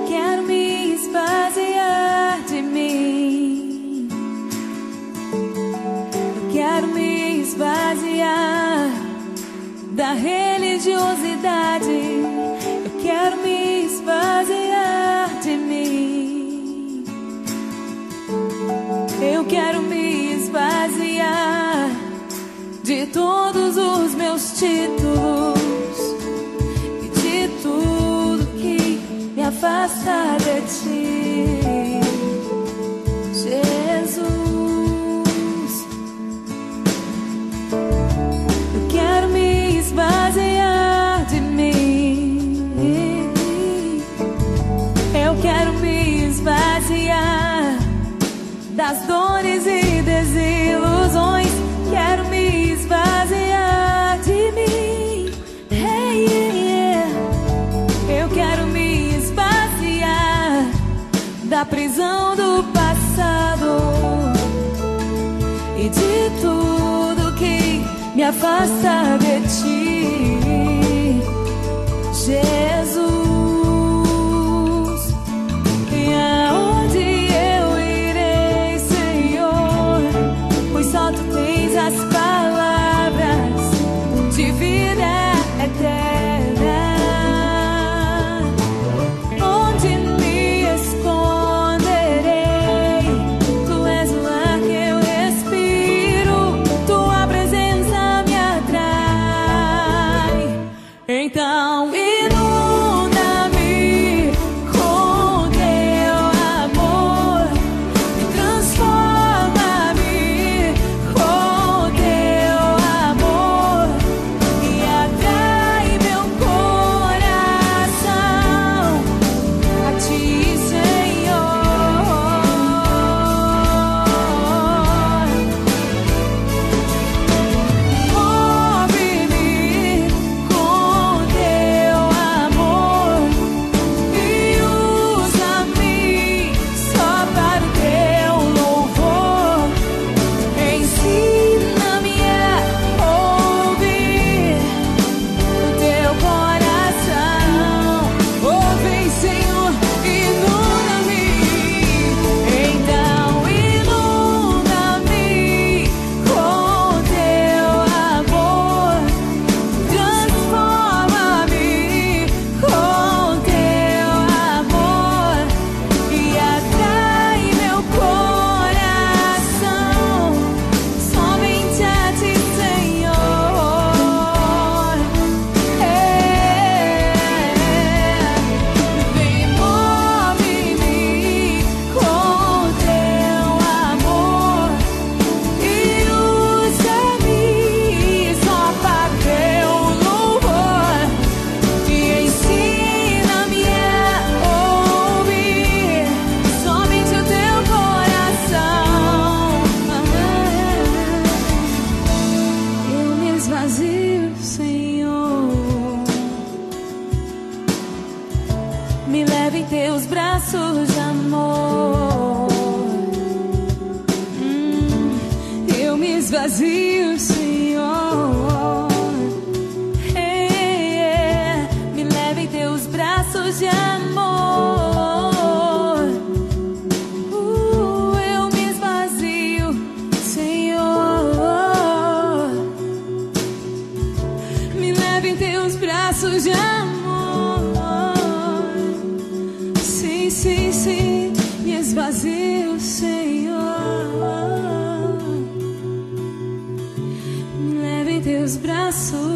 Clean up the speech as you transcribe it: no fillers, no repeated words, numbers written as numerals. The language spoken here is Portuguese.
Quero me esvaziar de mim. Eu quero me esvaziar da religiosidade. Eu quero me esvaziar de mim. Eu quero me esvaziar de todos os meus títulos e de tudo que me afasta de ti, Jesus. Eu quero me esvaziar de mim. Eu quero me esvaziar das dores e desilusões. Quero me esvaziar de mim. Hey, yeah. Eu quero me esvaziar da prisão do passado e de tudo que me afasta de ti, Jesus. E aonde eu irei, Senhor, pois só tu tens as palavras de vida eterna. Onde me esconderei? Tu és o ar que eu respiro, tua presença me atrai. Então inunda-me com teu amor e transforma-me com teu amor e atrai meu coração a ti, Senhor. Move-me com teu amor e usa-me só para o teu louvor. Ensina-me a ouvir o teu coração. Oh, vem, Senhor, inunda-me. Então inunda-me com teu amor, transforma-me com teu amor e atrai meu coração somente a ti, Senhor. Vem, move-me com teu amor e usa-me só para teu louvor. E ensina-me a ouvir somente o teu coração. Eu me esvazio, Senhor. Me leva em teus braços de amor. Eu me esvazio, Senhor. Me leva em teus braços de amor. Eu me esvazio, Senhor. Me leva em teus braços de amor. Sim, sim, sim. Me esvazio, Senhor. Me leva em teus braços.